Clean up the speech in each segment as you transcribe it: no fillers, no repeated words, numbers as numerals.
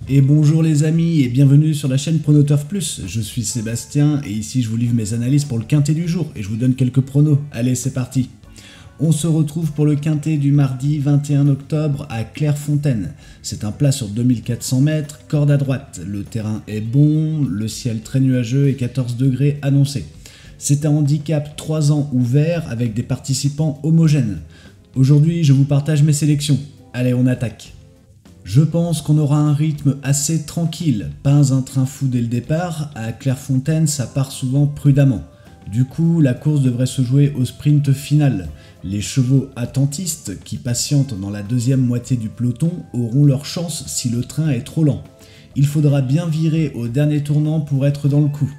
Et bonjour les amis et bienvenue sur la chaîne Pronoturf Plus, je suis Sébastien et ici je vous livre mes analyses pour le quintet du jour et je vous donne quelques pronos, allez c'est parti. On se retrouve pour le quintet du mardi 21 octobre à Clairefontaine. C'est un plat sur 2400 mètres, corde à droite, le terrain est bon, le ciel très nuageux et 14 degrés annoncés. C'est un handicap 3 ans ouvert avec des participants homogènes. Aujourd'hui je vous partage mes sélections, allez on attaque. Je pense qu'on aura un rythme assez tranquille, pas un train fou dès le départ, à Clairefontaine ça part souvent prudemment. Du coup, la course devrait se jouer au sprint final. Les chevaux attentistes, qui patientent dans la deuxième moitié du peloton, auront leur chance si le train est trop lent. Il faudra bien virer au dernier tournant pour être dans le coup.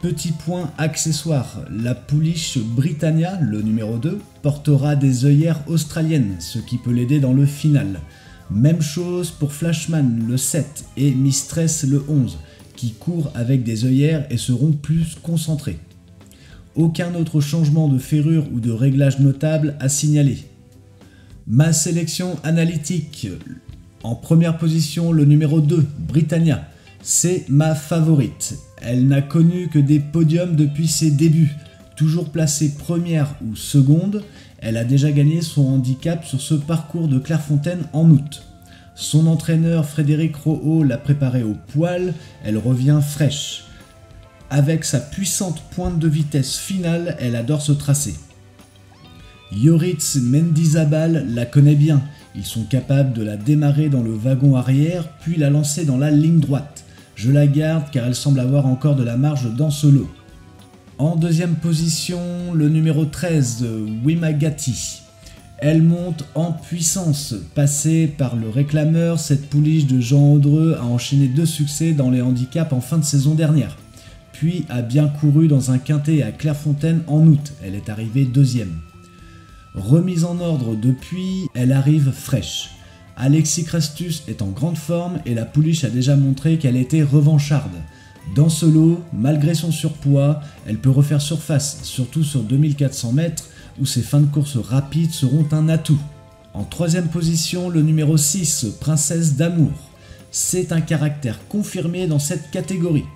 Petit point accessoire, la pouliche Britannia, le numéro 2, portera des œillères australiennes, ce qui peut l'aider dans le final. Même chose pour Flashman le 7 et Mistress le 11, qui courent avec des œillères et seront plus concentrés. Aucun autre changement de ferrure ou de réglage notable à signaler. Ma sélection analytique. En première position, le numéro 2, Britannia. C'est ma favorite. Elle n'a connu que des podiums depuis ses débuts. Toujours placée première ou seconde, elle a déjà gagné son handicap sur ce parcours de Clairefontaine en août. Son entraîneur Frédéric Rohaut l'a préparée au poil, elle revient fraîche. Avec sa puissante pointe de vitesse finale, elle adore ce tracé. Yoritz Mendizabal la connaît bien, ils sont capables de la démarrer dans le wagon arrière puis la lancer dans la ligne droite. Je la garde car elle semble avoir encore de la marge dans ce lot. En deuxième position, le numéro 13, Wimagati. Elle monte en puissance. Passée par le réclameur, cette pouliche de Jean Audreux a enchaîné 2 succès dans les handicaps en fin de saison dernière. Puis a bien couru dans un quintet à Clairefontaine en août. Elle est arrivée 2e. Remise en ordre depuis, elle arrive fraîche. Alexis Crestus est en grande forme et la pouliche a déjà montré qu'elle était revancharde. Dans ce lot, malgré son surpoids, elle peut refaire surface, surtout sur 2400 mètres où ses fins de course rapides seront un atout. En 3e position, le numéro 6, Princesse d'Amour. C'est un caractère confirmé dans cette catégorie.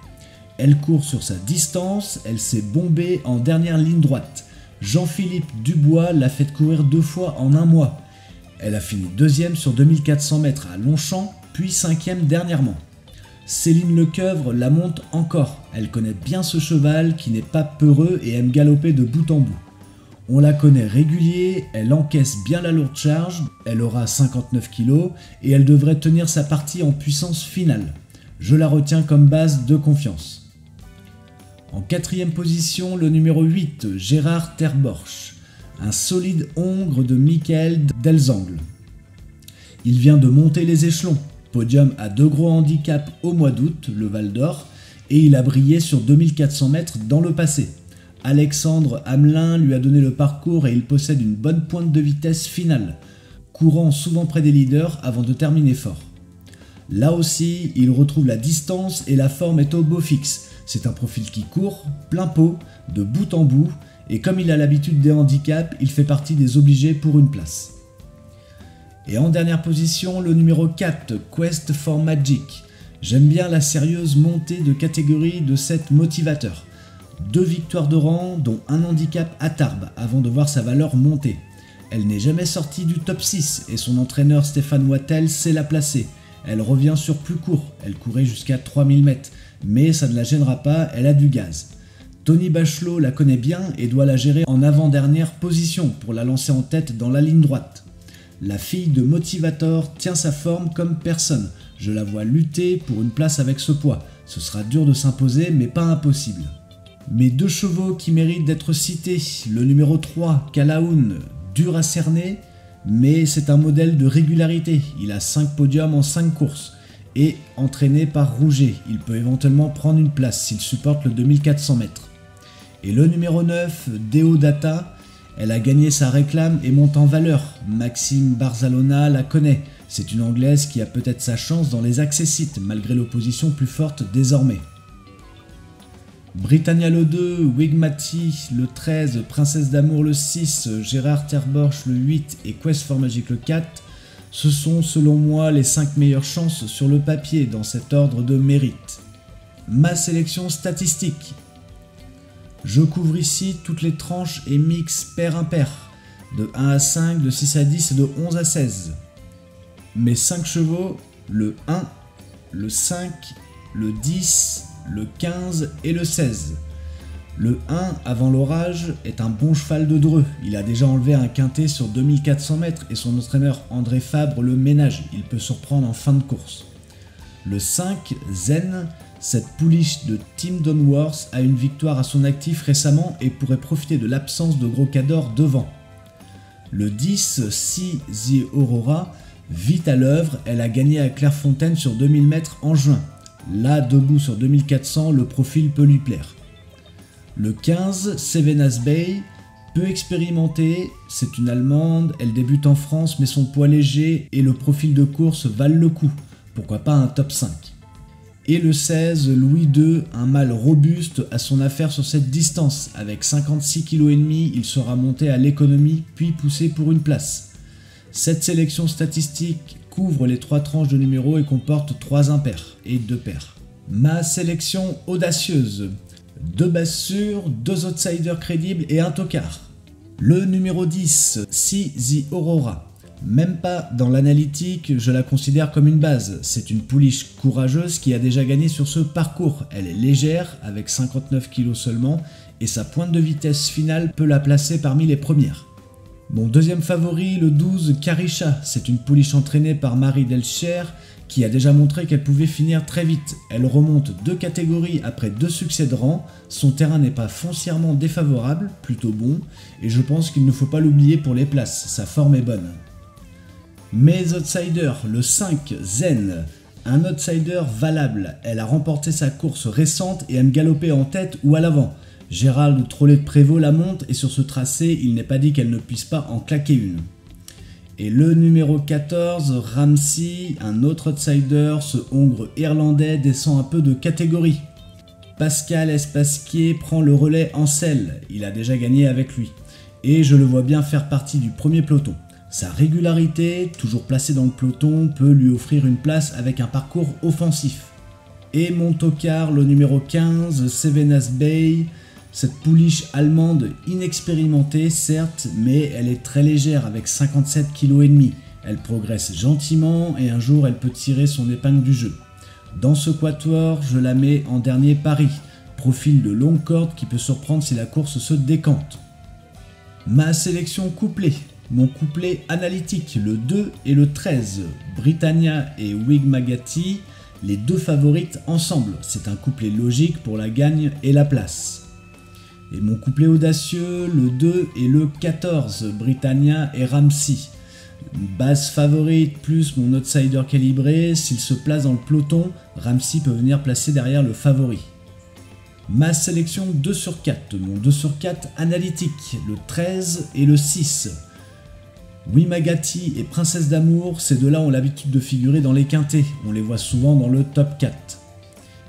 Elle court sur sa distance, elle s'est bombée en dernière ligne droite. Jean-Philippe Dubois l'a fait courir 2 fois en un mois. Elle a fini 2e sur 2400 mètres à Longchamp, puis 5e dernièrement. Céline Lecoeuvre la monte encore, elle connaît bien ce cheval qui n'est pas peureux et aime galoper de bout en bout. On la connaît régulier, elle encaisse bien la lourde charge, elle aura 59 kg et elle devrait tenir sa partie en puissance finale. Je la retiens comme base de confiance. En 4e position, le numéro 8, Gérard Terborch, un solide hongre de Michael Delzangle. Il vient de monter les échelons. Podium à 2 gros handicaps au mois d'août, le Val d'Or, et il a brillé sur 2400 mètres dans le passé. Alexandre Hamelin lui a donné le parcours et il possède une bonne pointe de vitesse finale, courant souvent près des leaders avant de terminer fort. Là aussi, il retrouve la distance et la forme est au beau fixe. C'est un profil qui court, plein pot, de bout en bout, et comme il a l'habitude des handicaps, il fait partie des obligés pour une place. Et en dernière position, le numéro 4, Quest for Magic. J'aime bien la sérieuse montée de catégorie de cette motivateur. 2 victoires de rang, dont un handicap à Tarbes, avant de voir sa valeur monter. Elle n'est jamais sortie du top 6 et son entraîneur Stéphane Wattel sait la placer. Elle revient sur plus court, elle courait jusqu'à 3000 mètres, mais ça ne la gênera pas, elle a du gaz. Tony Bachelot la connaît bien et doit la gérer en avant-dernière position pour la lancer en tête dans la ligne droite. La fille de Motivator tient sa forme comme personne. Je la vois lutter pour une place avec ce poids. Ce sera dur de s'imposer, mais pas impossible. Mes 2 chevaux qui méritent d'être cités, le numéro 3, Calaoun, dur à cerner, mais c'est un modèle de régularité. Il a 5 podiums en 5 courses. Et entraîné par Rouget, il peut éventuellement prendre une place s'il supporte le 2400 mètres. Et le numéro 9, Deodata, elle a gagné sa réclame et monte en valeur. Maxime Barzalona la connaît. C'est une Anglaise qui a peut-être sa chance dans les accessites, malgré l'opposition plus forte désormais. Britannia le 2, Wigmati le 13, Princesse d'Amour le 6, Gérard Terborch le 8 et Quest for Magic le 4 Ce sont selon moi les 5 meilleures chances sur le papier dans cet ordre de mérite. Ma sélection statistique. Je couvre ici toutes les tranches et mix pair-impair, de 1 à 5, de 6 à 10 et de 11 à 16. Mes 5 chevaux, le 1, le 5, le 10, le 15 et le 16. Le 1, avant l'orage, est un bon cheval de Dreux. Il a déjà enlevé un quintet sur 2400 mètres et son entraîneur André Fabre le ménage. Il peut surprendre en fin de course. Le 5, Zen, cette pouliche de Tim Donworth a une victoire à son actif récemment et pourrait profiter de l'absence de Grocador devant. Le 10, See the Aurora, vite à l'œuvre, elle a gagné à Clairefontaine sur 2000 mètres en juin. Là, debout sur 2400, le profil peut lui plaire. Le 15, Sevenas Bay, peu expérimentée, c'est une Allemande, elle débute en France mais son poids léger et le profil de course valent le coup, pourquoi pas un top 5. Et le 16, Louis II, un mâle robuste, a son affaire sur cette distance, avec 56,5 kg, il sera monté à l'économie puis poussé pour une place. Cette sélection statistique couvre les 3 tranches de numéros et comporte 3 impairs et 2 pairs. Ma sélection audacieuse. 2 bases sûres, 2 outsiders crédibles et un tocard. Le numéro 10, See the Aurora. Même pas dans l'analytique, je la considère comme une base. C'est une pouliche courageuse qui a déjà gagné sur ce parcours. Elle est légère, avec 59 kg seulement, et sa pointe de vitesse finale peut la placer parmi les premières. Mon deuxième favori, le 12, Carisha. C'est une pouliche entraînée par Marie Delcher, qui a déjà montré qu'elle pouvait finir très vite. Elle remonte 2 catégories après 2 succès de rang, son terrain n'est pas foncièrement défavorable, plutôt bon, et je pense qu'il ne faut pas l'oublier pour les places, sa forme est bonne. Mes outsiders, le 5, Zen, un outsider valable, elle a remporté sa course récente et aime galoper en tête ou à l'avant. Gérald Trollet de Prévost la monte et sur ce tracé, il n'est pas dit qu'elle ne puisse pas en claquer une. Et le numéro 14, Ramsey, un autre outsider, ce hongre irlandais descend un peu de catégorie. Pascal Espasquier prend le relais en selle, il a déjà gagné avec lui. Et je le vois bien faire partie du premier peloton. Sa régularité, toujours placé dans le peloton, peut lui offrir une place avec un parcours offensif. Et mon tocard, le numéro 15, Sevenas Bay, cette pouliche allemande inexpérimentée certes, mais elle est très légère avec 57,5 kg. Elle progresse gentiment et un jour elle peut tirer son épingle du jeu. Dans ce quatuor, je la mets en dernier pari, profil de longue corde qui peut surprendre si la course se décante. Ma sélection couplée, mon couplet analytique, le 2 et le 13, Britannia et Wig Magati, les 2 favorites ensemble. C'est un couplet logique pour la gagne et la place. Et mon couplet audacieux, le 2 et le 14, Britannia et Ramsey. Base favorite plus mon outsider calibré, s'il se place dans le peloton, Ramsey peut venir placer derrière le favori. Ma sélection 2 sur 4, mon 2 sur 4 analytique, le 13 et le 6. Wimagati et Princesse d'Amour, ces 2-là ont l'habitude de figurer dans les quintets, on les voit souvent dans le top 4.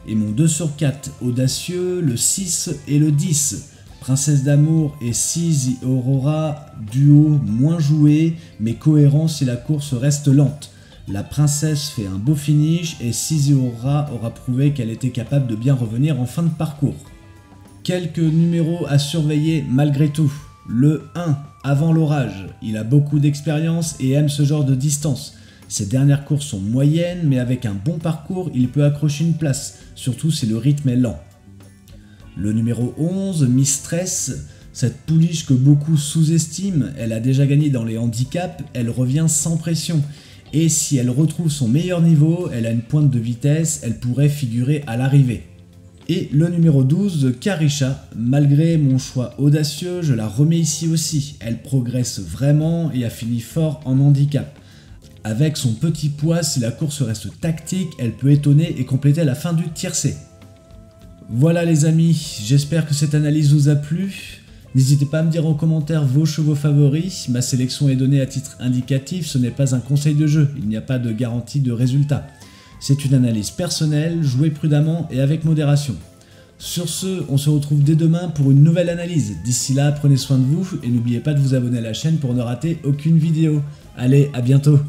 Et mon 2 sur 4 audacieux, le 6 et le 10. Princesse d'Amour et See the Aurora, duo moins joué, mais cohérent si la course reste lente. La princesse fait un beau finish et See the Aurora aura prouvé qu'elle était capable de bien revenir en fin de parcours. Quelques numéros à surveiller malgré tout. Le 1, avant l'orage, il a beaucoup d'expérience et aime ce genre de distance. Ses dernières courses sont moyennes, mais avec un bon parcours, il peut accrocher une place, surtout si le rythme est lent. Le numéro 11, Mistress, cette pouliche que beaucoup sous-estiment, elle a déjà gagné dans les handicaps, elle revient sans pression. Et si elle retrouve son meilleur niveau, elle a une pointe de vitesse, elle pourrait figurer à l'arrivée. Et le numéro 12, Carisha, malgré mon choix audacieux, je la remets ici aussi. Elle progresse vraiment et a fini fort en handicap. Avec son petit poids, si la course reste tactique, elle peut étonner et compléter la fin du tiercé. Voilà les amis, j'espère que cette analyse vous a plu. N'hésitez pas à me dire en commentaire vos chevaux favoris. Ma sélection est donnée à titre indicatif, ce n'est pas un conseil de jeu, il n'y a pas de garantie de résultat. C'est une analyse personnelle, jouez prudemment et avec modération. Sur ce, on se retrouve dès demain pour une nouvelle analyse. D'ici là, prenez soin de vous et n'oubliez pas de vous abonner à la chaîne pour ne rater aucune vidéo. Allez, à bientôt!